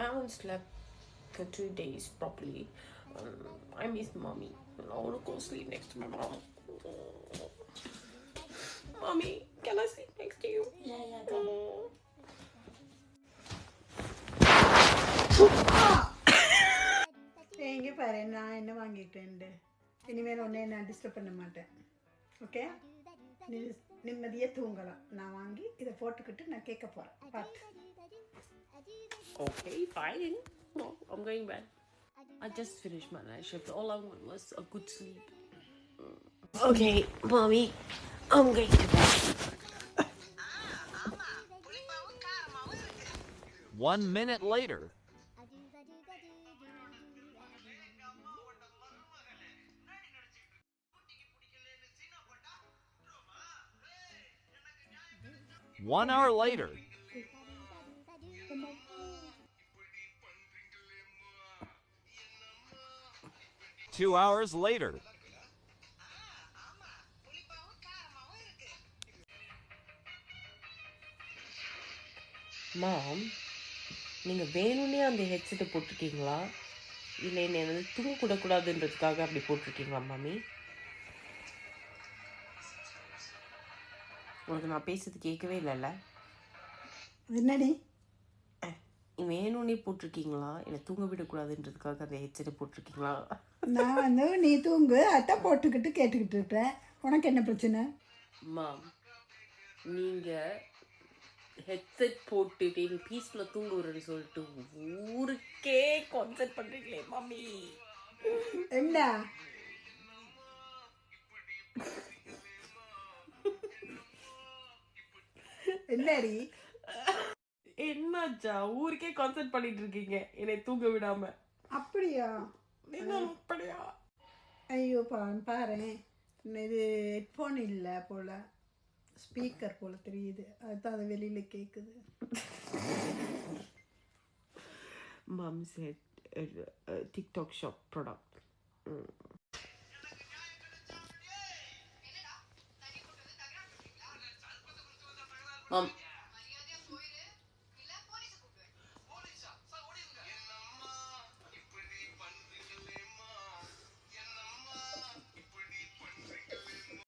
haven't slept for 2 days properly. I miss mommy. I want to go sleep next to my mom. Mommy, can I sleep next to you? Yeah, come. இங்கே பாரு நான் என்ன வாங்கிட்டேன்ட்டு இனிமேல் ஒன்றே நான் disturb பண்ண மாட்டேன். ஓகே, நிம்மதியாக தூங்கலாம். நான் வாங்கி இதை போட்டுக்கிட்டு நான் கேட்க போகிறேன். பார்த்து. Okay, fine. No, I'm going bed. I just finished my night shift. All I want was a good sleep. Okay, mommy, I'm going to bed. 1 minute later. One hour later. 2 hours later. Mom, நீங்கள் வேணும்னே அந்த ஹெட்செட்டை போட்டிருக்கீங்களா இல்லை என்ன தூங்கக்கூடாதுன்றதுக்காக அப்படி போட்டிருக்கீங்களா மாமி? உனக்கு நான் பேசுறது கேட்கவே இல்லைல்ல? என்னடி வேணும்னே போட்டிருக்கீங்களா இல்லை தூங்க விடக்கூடாதுன்றதுக்காக அந்த ஹெட்செட்டை போட்டிருக்கீங்களா? நான் வந்து நீ தூங்கு அதான் போட்டுக்கிட்டு கேட்டுக்கிட்டு இருப்பேன். உனக்கு என்ன பிரச்சனை? மாம், நீங்கள் ஹெட்செட் போட்டுட்டு நீ பீஸ்ஃபுல்லாக தூங்க விடுறேன்னு சொல்லிட்டு ஊருக்கே கான்சென்ட் பண்ணுறீங்களே மாமி. என்ன என்னடி என்னாச்சா? ஊருக்கே கான்சென்ட் பண்ணிட்டு இருக்கீங்க என்னை தூங்க விடாம. அப்படியா? அப்படியா? ஐயோ பாரு, இது ஹெட்ஃபோன் இல்லை போல், ஸ்பீக்கர் போல் தெரியுது. அதுதான் அது வெளியில் கேட்குது. Mom said TikTok shop product. Mom,